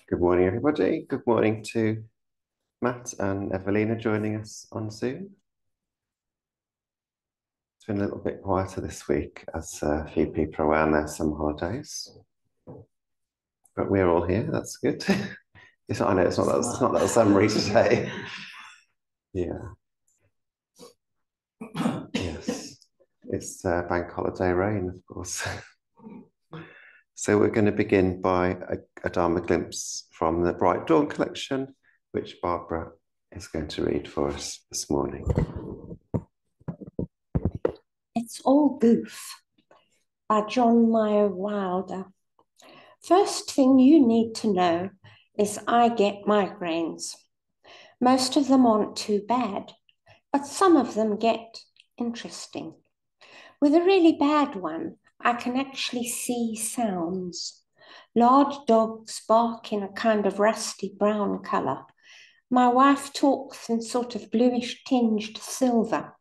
Good morning, everybody. Good morning to Matt and Evelina joining us on Zoom. It's been a little bit quieter this week as a few people are away on their summer holidays, but we're all here. That's good. It's not. I know it's not that summary today. Yeah. Yes. It's bank holiday rain, of course. So we're going to begin by a Dharma glimpse from the Bright Dawn collection, which Barbara is going to read for us this morning. It's All Goof by John Mayer Wilder. First thing you need to know is I get migraines. Most of them aren't too bad, but some of them get interesting. With a really bad one, I can actually see sounds. Large dogs bark in a kind of rusty brown colour. My wife talks in sort of bluish tinged silver.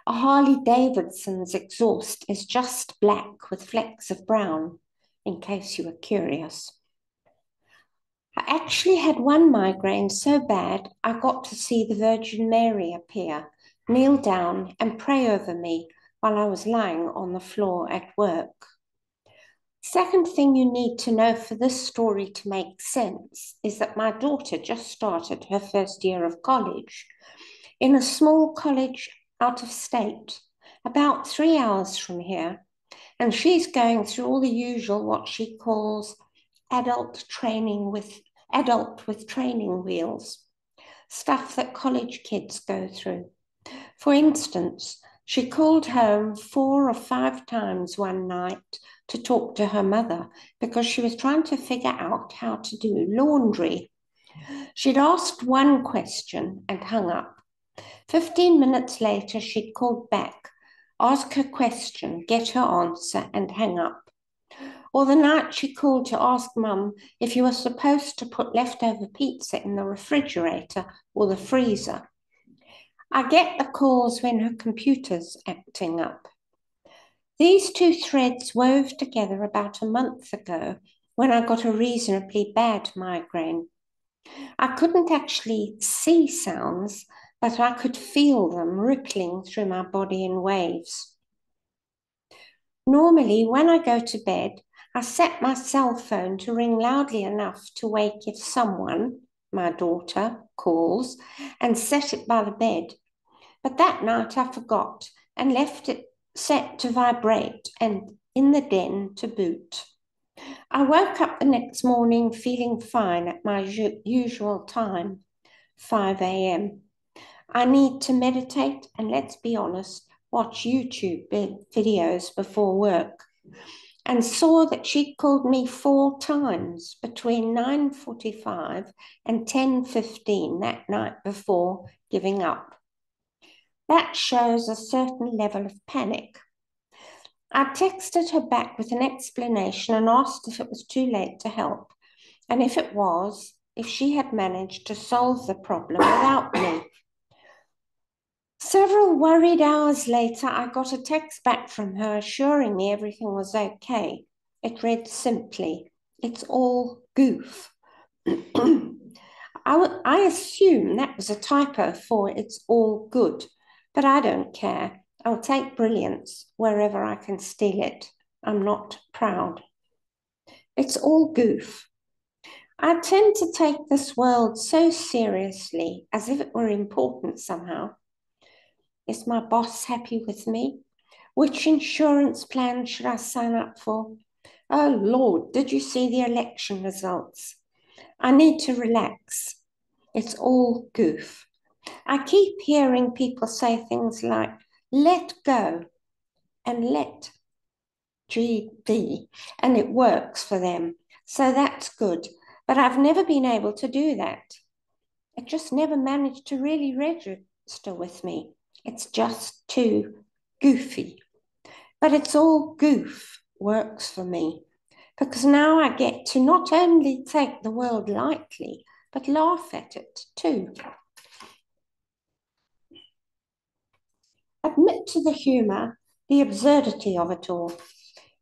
A Harley Davidson's exhaust is just black with flecks of brown, in case you were curious. I actually had one migraine so bad I got to see the Virgin Mary appear, kneel down and pray over me while I was lying on the floor at work. Second thing you need to know for this story to make sense is that my daughter just started her first year of college in a small college out of state, about 3 hours from here, and she's going through all the usual what she calls adult with training wheels, stuff that college kids go through. For instance, she called home 4 or 5 times one night to talk to her mother because she was trying to figure out how to do laundry. She'd asked one question and hung up. 15 minutes later, she'd called back, ask her question, get her answer, and hang up. Or the night she called to ask Mum if you were supposed to put leftover pizza in the refrigerator or the freezer. I get the calls when her computer's acting up. These two threads wove together about a month ago when I got a reasonably bad migraine. I couldn't actually see sounds, but I could feel them rippling through my body in waves. Normally, when I go to bed, I set my cell phone to ring loudly enough to wake if someone, my daughter, calls, and set it by the bed. But that night I forgot and left it set to vibrate and in the den to boot. I woke up the next morning feeling fine at my usual time, 5 a.m. I need to meditate and, let's be honest, watch YouTube videos before work, and saw that she'd called me 4 times between 9:45 and 10:15 that night before giving up. That shows a certain level of panic. I texted her back with an explanation and asked if it was too late to help, and if it was, if she had managed to solve the problem without me. Several worried hours later, I got a text back from her assuring me everything was okay. It read simply, "It's all goof." I assume that was a typo for "it's all good," but I don't care. I'll take brilliance wherever I can steal it. I'm not proud. It's all goof. I tend to take this world so seriously, as if it were important somehow. Is my boss happy with me? Which insurance plan should I sign up for? Oh Lord, did you see the election results? I need to relax. It's all goof. I keep hearing people say things like, let go and let GD, and it works for them. So that's good. But I've never been able to do that. It just never managed to really register with me. It's just too goofy. But it's all goof works for me because now I get to not only take the world lightly, but laugh at it too. Admit to the humour, the absurdity of it all,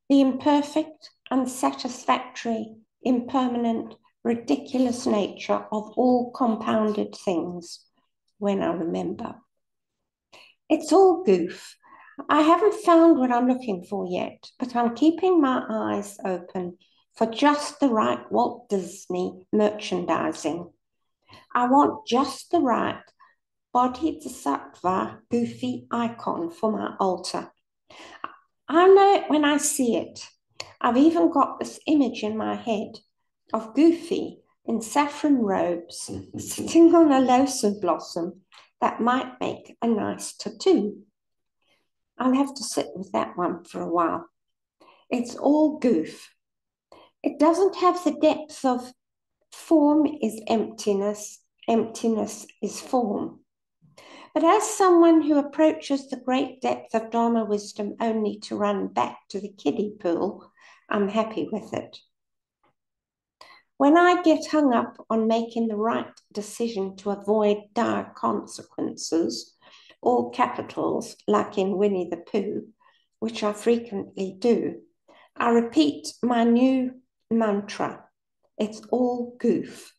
the imperfect, unsatisfactory, impermanent, ridiculous nature of all compounded things when I remember. It's all goof. I haven't found what I'm looking for yet, but I'm keeping my eyes open for just the right Walt Disney merchandising. I want just the right Bodhisattva goofy icon for my altar. I know it when I see it. I've even got this image in my head of Goofy in saffron robes sitting on a lotus blossom that might make a nice tattoo. I'll have to sit with that one for a while. It's all goof. It doesn't have the depth of form is emptiness, emptiness is form. But as someone who approaches the great depth of Dharma wisdom only to run back to the kiddie pool, I'm happy with it. When I get hung up on making the right decision to avoid dire consequences or capitals, like in Winnie the Pooh, which I frequently do, I repeat my new mantra. It's all goof.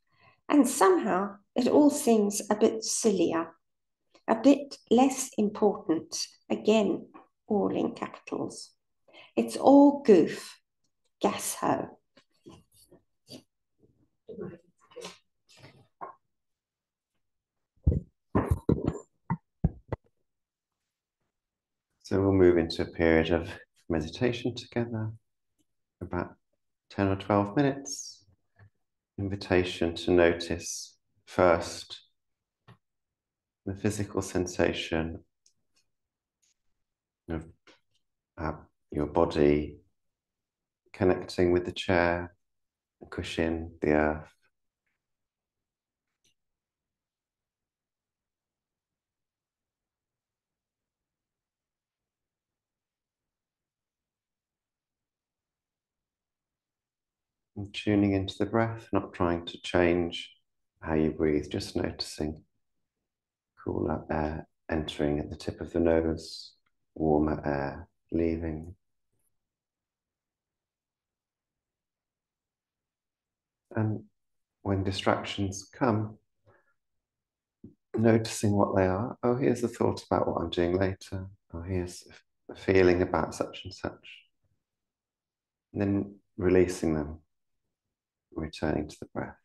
And somehow it all seems a bit sillier, a bit less important, again, all in capitals. It's all goof, gas ho. So we'll move into a period of meditation together, about 10 or 12 minutes. Invitation to notice first the physical sensation of your body connecting with the chair, the cushion, the earth. And tuning into the breath, not trying to change how you breathe, just noticing cooler air entering at the tip of the nose, warmer air leaving. And when distractions come, noticing what they are. Oh, here's a thought about what I'm doing later. Oh, here's a feeling about such and such. And then releasing them, returning to the breath.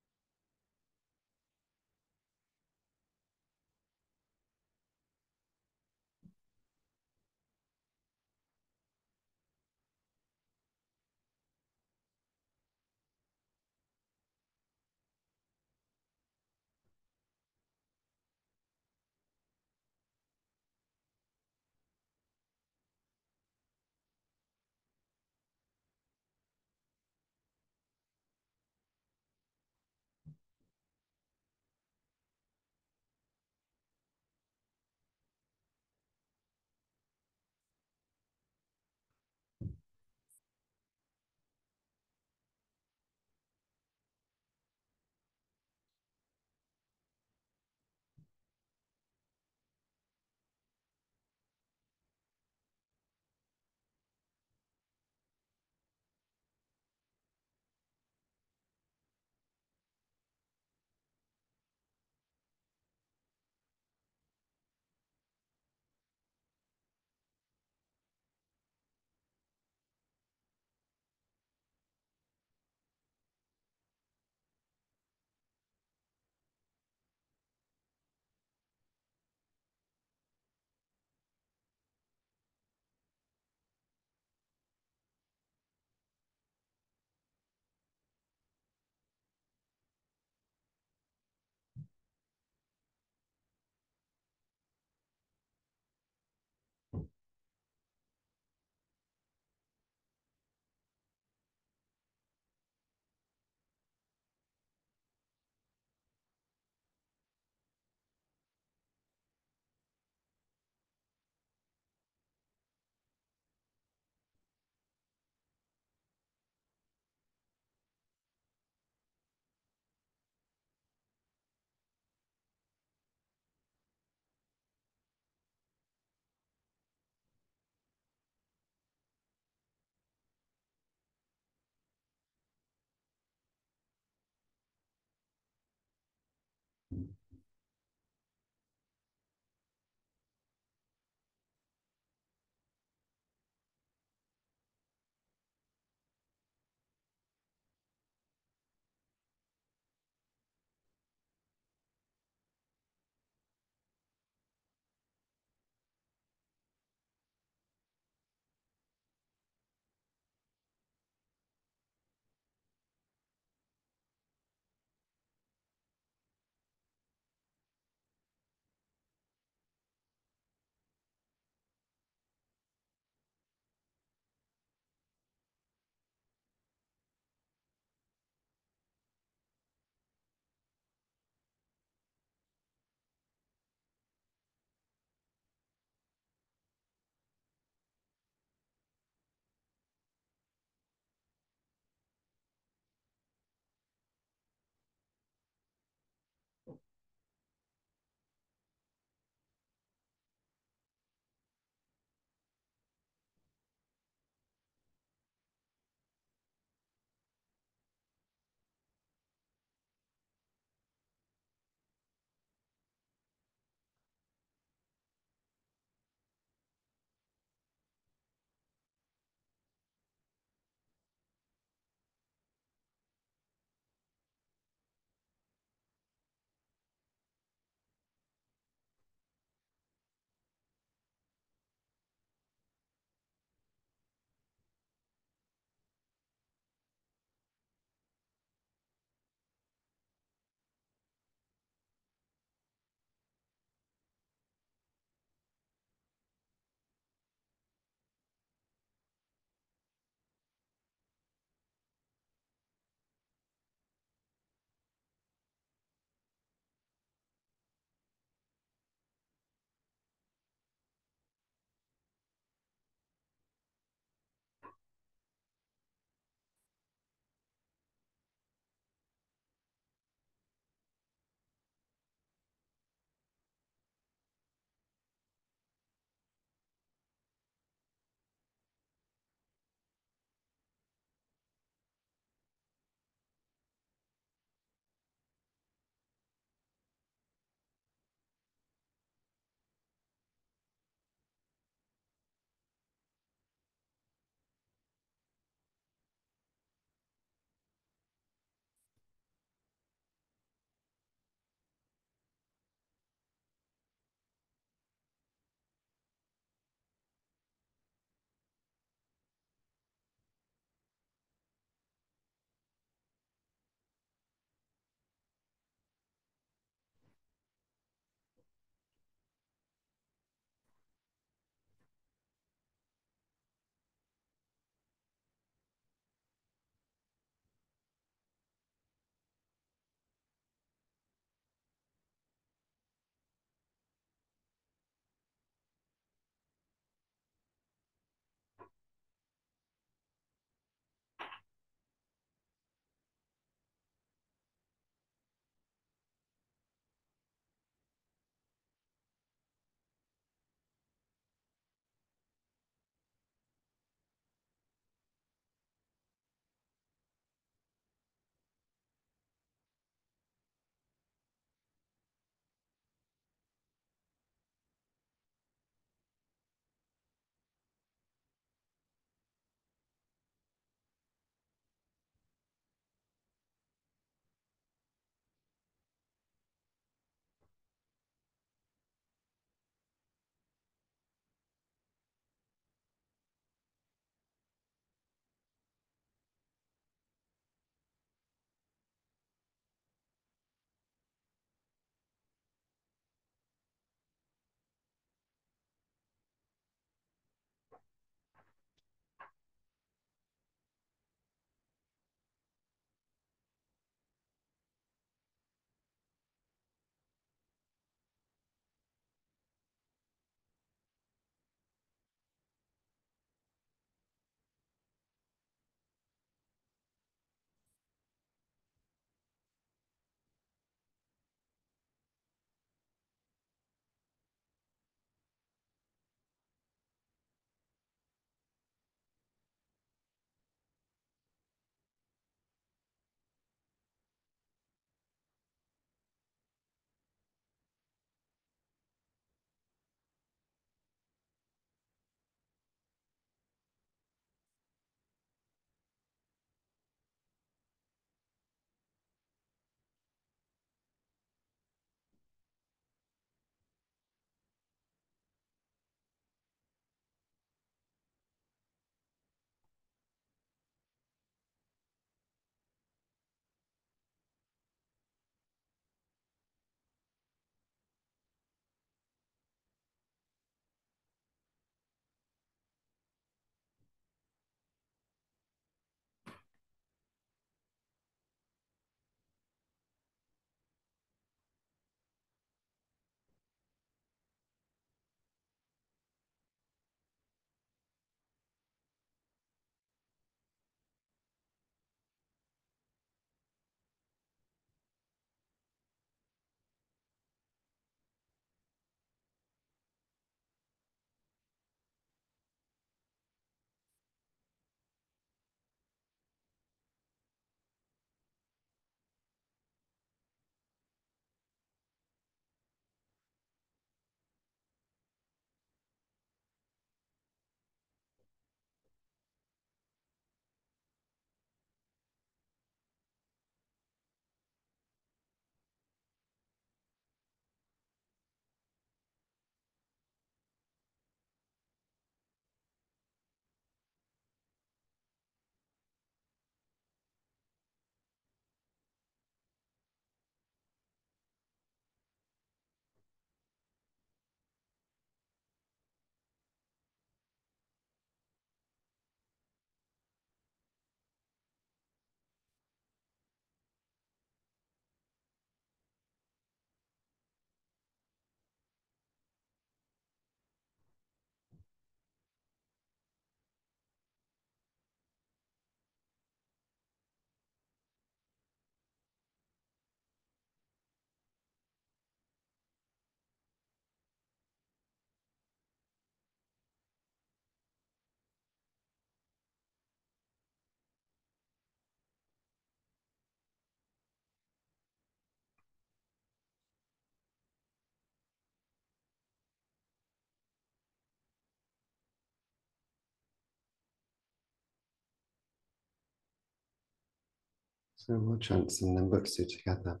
So we'll chant some Nembutsu together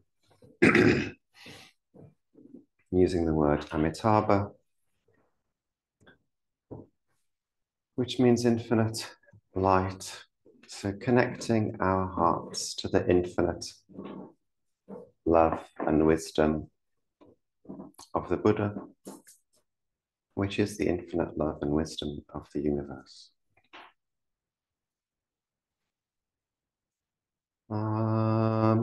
using the word Amitabha, which means infinite light. So connecting our hearts to the infinite love and wisdom of the Buddha, which is the infinite love and wisdom of the universe. Amitabha,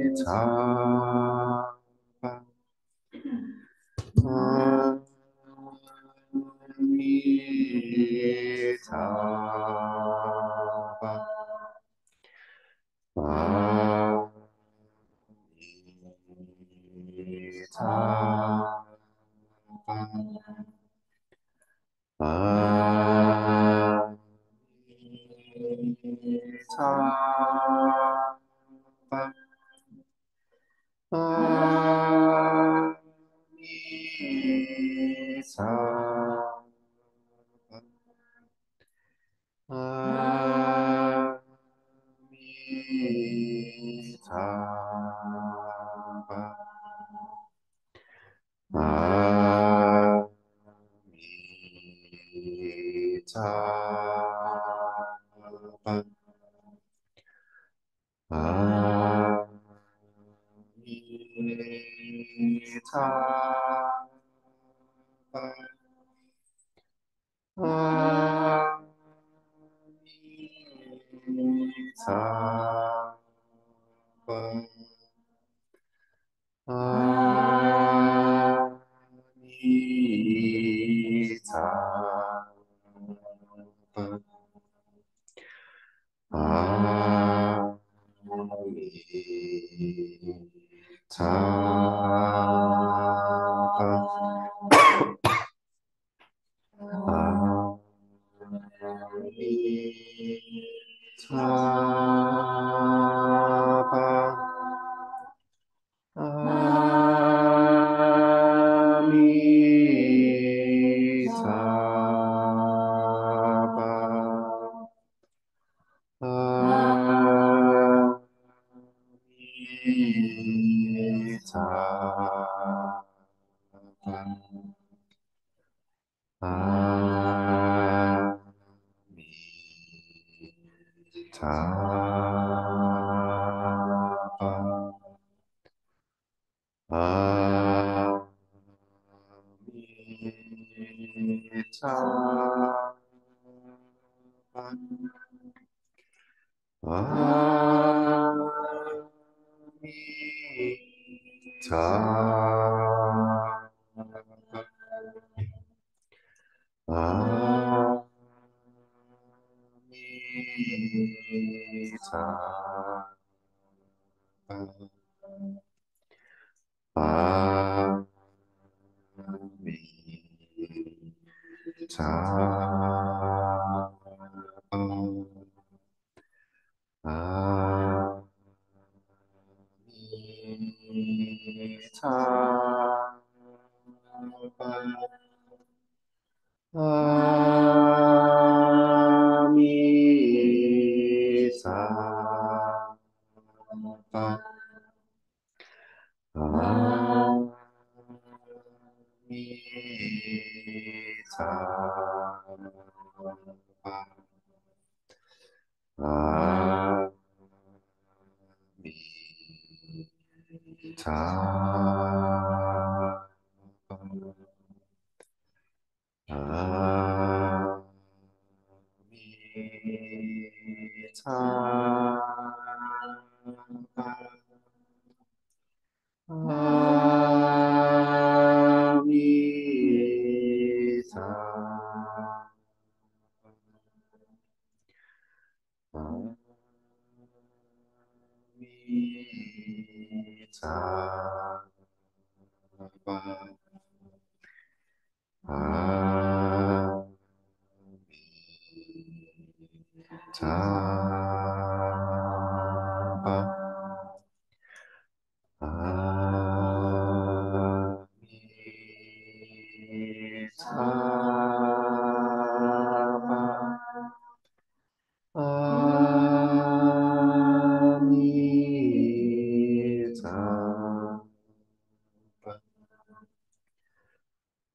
Amitabha, Amitabha,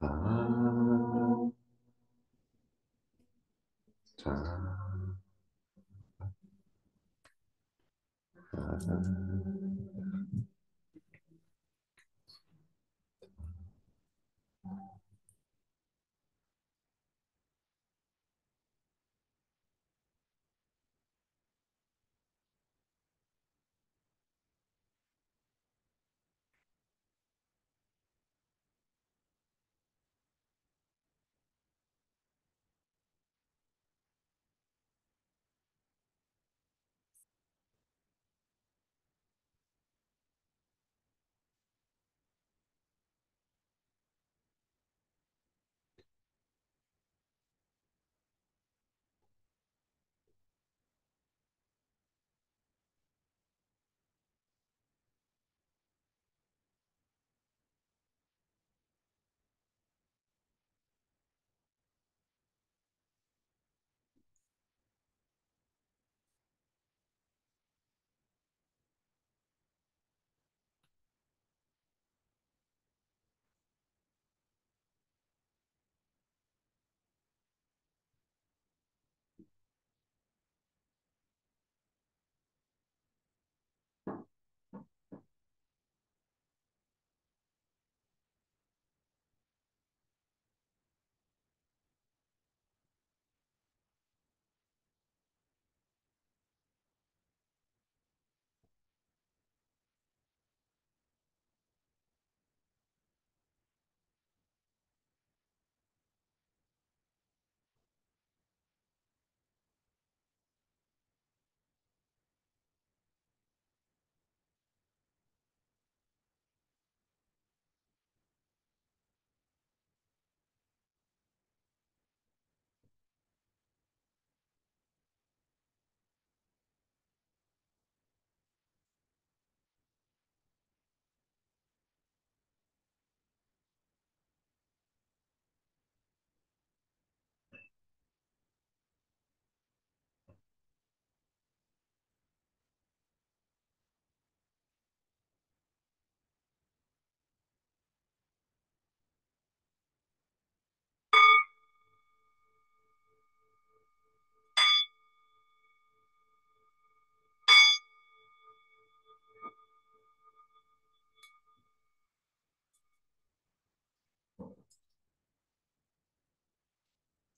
Ah, da,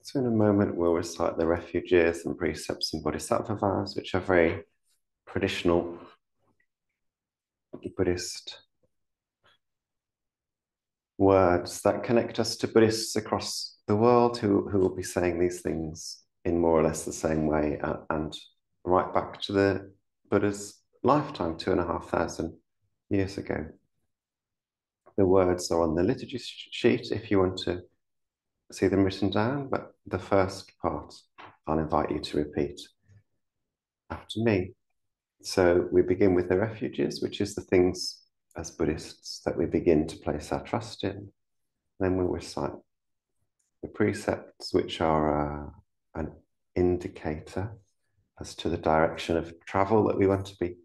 So in a moment, we'll recite the refuges and precepts and bodhisattva vows, which are very traditional Buddhist words that connect us to Buddhists across the world who will be saying these things in more or less the same way and right back to the Buddha's lifetime, 2,500 years ago. The words are on the liturgy sheet if you want to see them written down, but the first part I'll invite you to repeat after me. So we begin with the refuges, which is the things as Buddhists that we begin to place our trust in. Then we'll recite the precepts, which are an indicator as to the direction of travel that we want to be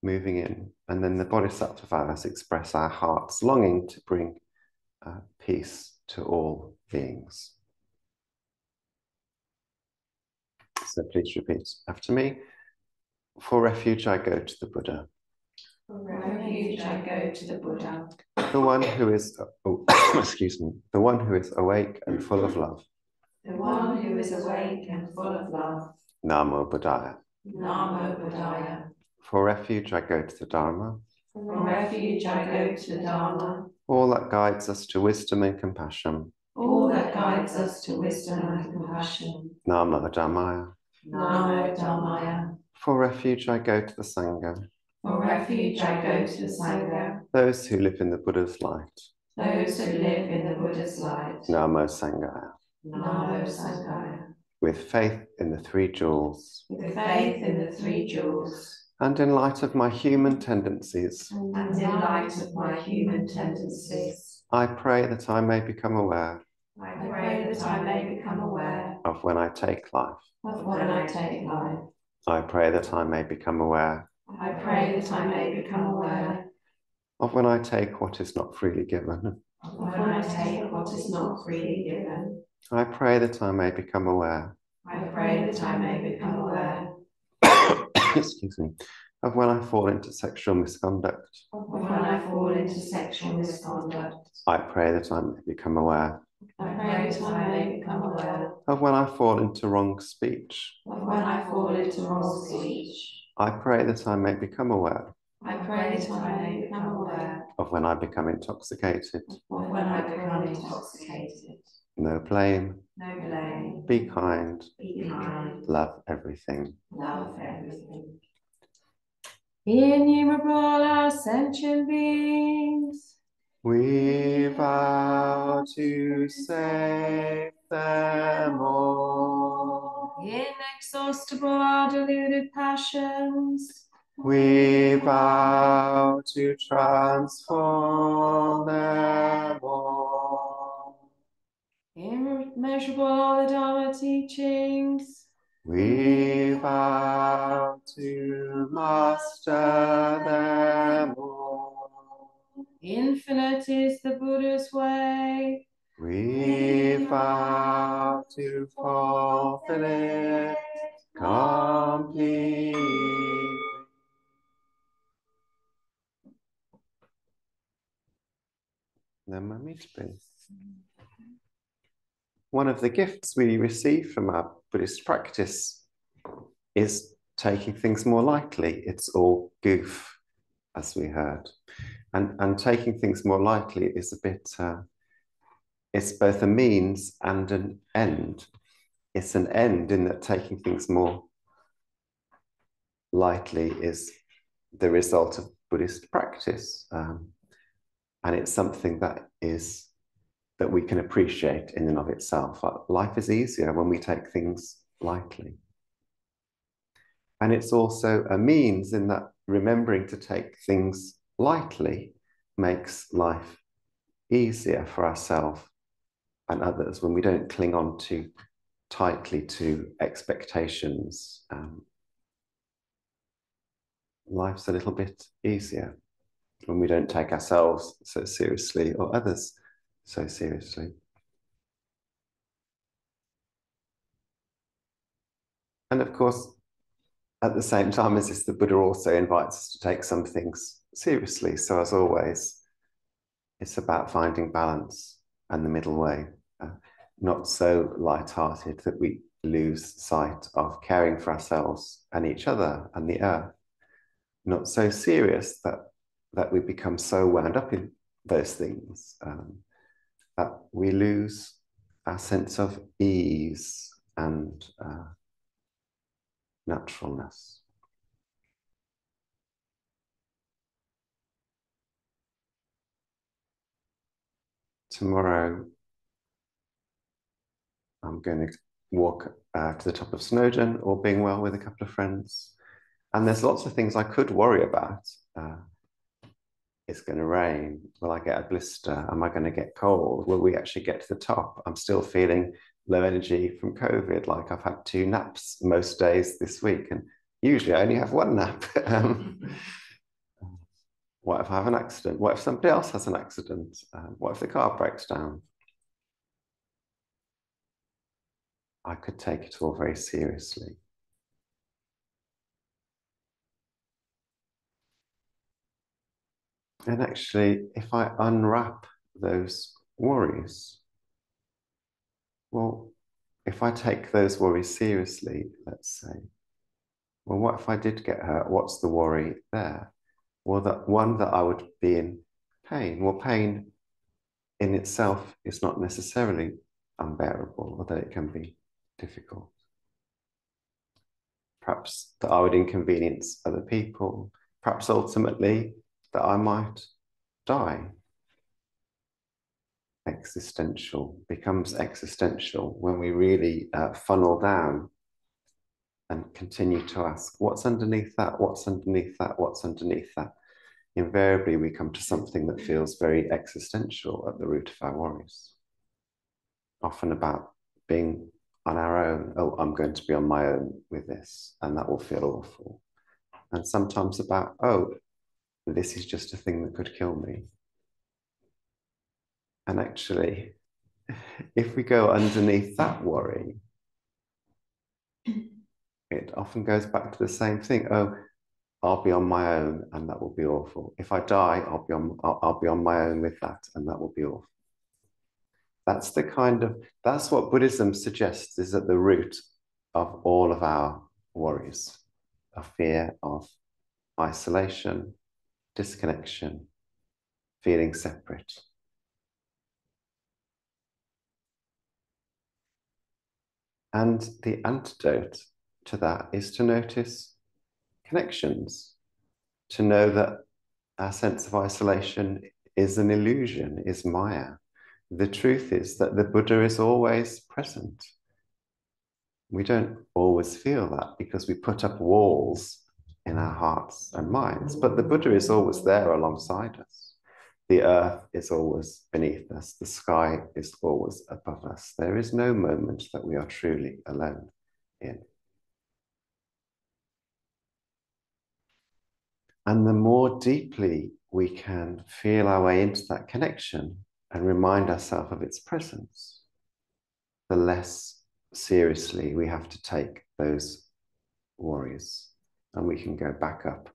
moving in. And then the bodhisattva vows express our heart's longing to bring peace to all beings. So please repeat after me. For refuge, I go to the Buddha. For refuge, I go to the Buddha. The one who is, excuse me, the one who is awake and full of love. The one who is awake and full of love. Namo Buddhaya. Namo Buddhaya. For refuge, I go to the Dharma. For refuge, I go to the Dharma. All that guides us to wisdom and compassion. All that guides us to wisdom and compassion. Namo Dhammaya. Namo Dhammaya. For refuge, I go to the Sangha. For refuge, I go to the Sangha. Those who live in the Buddha's light. Those who live in the Buddha's light. Namo Sanghaya. Namo Sanghaya. With faith in the three jewels. With faith in the three jewels. And in light of my human tendencies. And in light of my human tendencies. I pray that I may become aware. I pray that I may become aware. Of when I take life. Of when I take life. I pray that I may become aware. I pray that I may become aware. Of when I take what is not freely given. When I take what is not freely given, I pray that I may become aware. I pray that I may become aware. Excuse me. Of when I fall into sexual misconduct. Of when I fall into sexual misconduct, I pray that I may become aware. I pray that I may become aware. Of when I fall into wrong speech. Of when I fall into wrong speech, I pray that I may become aware. I pray that I may become aware. Of when I become intoxicated. Of when I become intoxicated, No blame. no blame. Be kind. Be kind. Love everything. Love everything. Innumerable are sentient beings. We vow to save them all. Inexhaustible are deluded passions. We vow to transform them all. Immeasurable are the Dharma teachings. We vow to master them all. Infinite is the Buddha's way. We vow to fulfill it completely. No mummy to be. One of the gifts we receive from our Buddhist practice is taking things more lightly. It's all goof, as we heard. And taking things more lightly is a bit, it's both a means and an end. It's an end in that taking things more lightly is the result of Buddhist practice. And it's something that we can appreciate in and of itself. Life is easier when we take things lightly. And it's also a means in that remembering to take things lightly makes life easier for ourselves and others when we don't cling on too tightly to expectations. Life's a little bit easier when we don't take ourselves so seriously or others so seriously. And of course, at the same time as this, the Buddha also invites us to take some things seriously. So as always, it's about finding balance and the middle way, not so light-hearted that we lose sight of caring for ourselves and each other and the earth, not so serious that we become so wound up in those things that we lose our sense of ease and naturalness. Tomorrow, I'm going to walk to the top of Snowdon or Bingwell with a couple of friends. And there's lots of things I could worry about. It's going to rain. Will I get a blister? Am I going to get cold? Will we actually get to the top? I'm still feeling low energy from COVID. Like I've had 2 naps most days this week. And usually I only have 1 nap. What if I have an accident? What if somebody else has an accident? What if the car breaks down? I could take it all very seriously. And actually, if I unwrap those worries, well, if I take those worries seriously, let's say, well, what if I did get hurt? What's the worry there? Well, that I would be in pain. Well, pain in itself is not necessarily unbearable, although it can be difficult. Perhaps that I would inconvenience other people. Perhaps ultimately that I might die. Existential becomes existential when we really funnel down and continue to ask, what's underneath that? What's underneath that? What's underneath that? Invariably, we come to something that feels very existential at the root of our worries. Often about being on our own. Oh, I'm going to be on my own with this, and that will feel awful. And sometimes about, oh, this is just a thing that could kill me. And actually, if we go underneath that worry, it often goes back to the same thing. Oh, I'll be on my own and that will be awful. If I die, I'll be on my own with that and that will be awful. That's what Buddhism suggests is at the root of all of our worries, a fear of isolation, disconnection, feeling separate. And the antidote to that is to notice connections, to know that our sense of isolation is an illusion, is Maya. The truth is that the Buddha is always present. We don't always feel that because we put up walls in our hearts and minds, but the Buddha is always there alongside us. The earth is always beneath us. The sky is always above us. There is no moment that we are truly alone in. And the more deeply we can feel our way into that connection and remind ourselves of its presence, the less seriously we have to take those worries. And we can go back up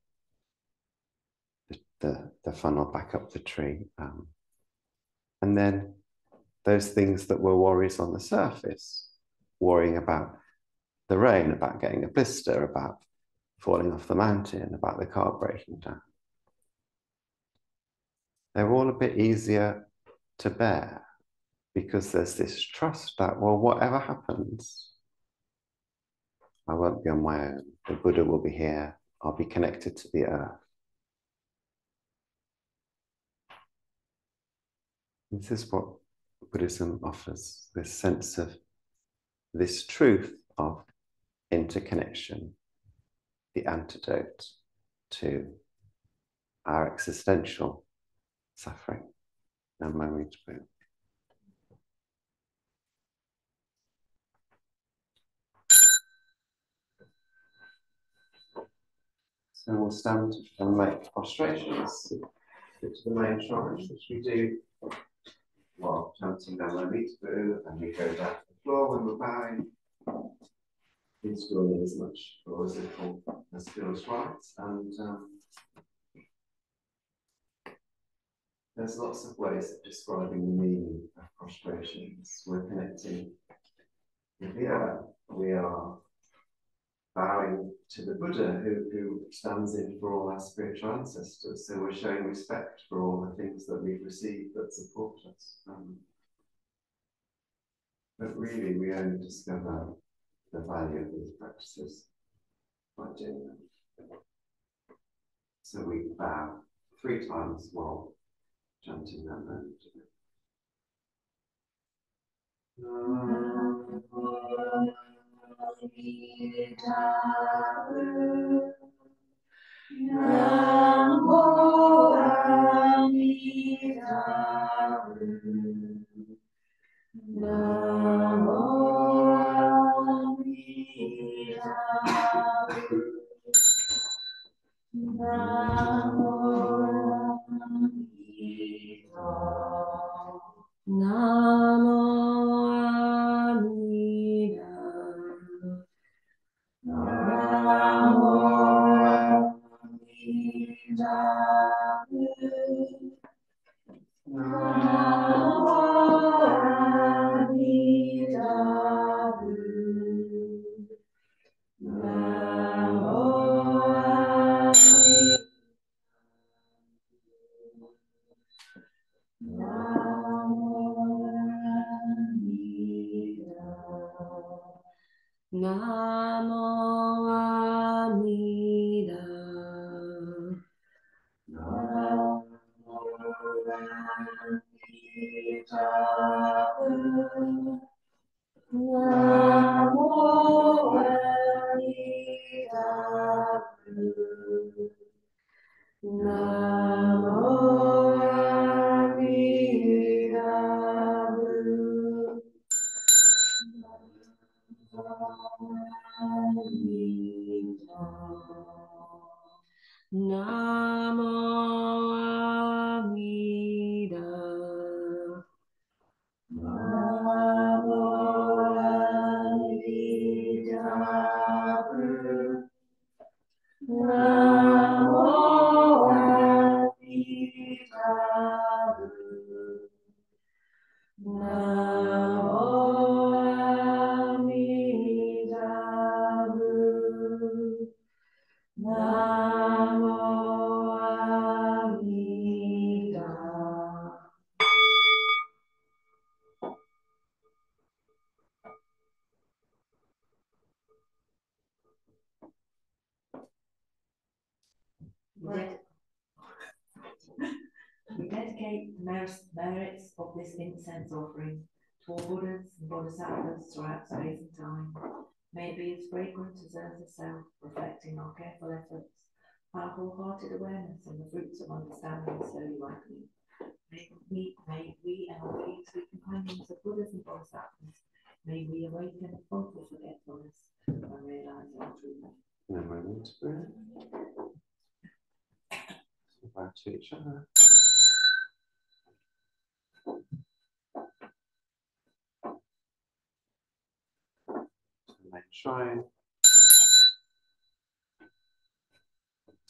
the funnel, back up the tree. And then those things that were worries on the surface, worrying about the rain, about getting a blister, about falling off the mountain, about the car breaking down, they're all a bit easier to bear because there's this trust that, well, whatever happens, I won't be on my own. The Buddha will be here. I'll be connected to the earth. This is what Buddhism offers, this sense of this truth of interconnection, the antidote to our existential suffering. Namo Buddha. So we'll stand and make prostrations to the main shrine, which we do while chanting Namo Buddha, and we go down to the floor when we're bowing. Installing as much or as little as feels right, and there's lots of ways of describing the meaning of prostrations. We're connecting with the earth. We are bowing to the Buddha who stands in for all our spiritual ancestors. So we're showing respect for all the things that we've received that support us. But really, we only discover the value of these practices by doing them. So we bow 3 times while chanting that note. Namo Amida. Namo Amida Bu. Namo Amida. We dedicate the merits of this incense offering to all Buddhas and Bodhisattvas throughout space and time. May it be as fragrant as earth itself, reflecting our careful efforts, our wholehearted awareness, and the fruits of understanding slowly ripening. May we and our sweet companions of Buddhas and Bodhisattvas, may we awaken from forgetfulness and realize our truth. In a moment, back to each other. Main shrine.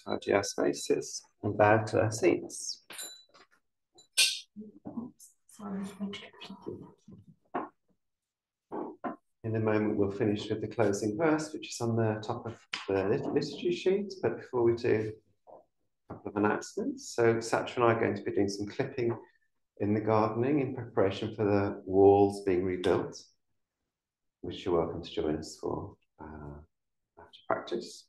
Tidy our spaces and bow to our seats. In a moment, we'll finish with the closing verse, which is on the top of the liturgy sheet. But before we do, a couple of announcements. So Satcha and I are going to be doing some clipping in the gardening in preparation for the walls being rebuilt, which you're welcome to join us for after practice.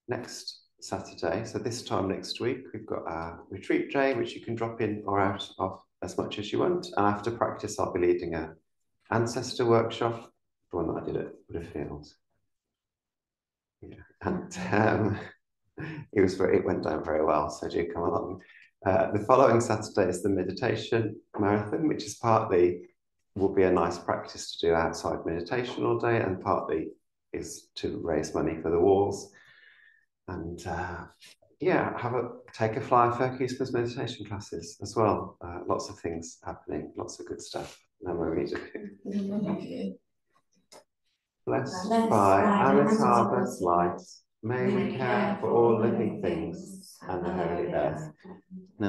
Next Saturday, so this time next week, we've got a retreat day, which you can drop in or out of as much as you want. And after practice, I'll be leading an ancestor workshop, the one that I did at Woodfield. Yeah, and it went down very well, so do come along. The following Saturday is the meditation marathon, which is partly will be a nice practice to do outside meditation all day, and partly is to raise money for the walls. And yeah, take a flyer for Christmas meditation classes as well. Lots of things happening, lots of good stuff. Blessed by Amitabha's light, may we care for all living things and the holy earth. I do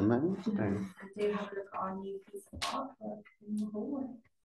have a look at our new piece of artwork in the hallway.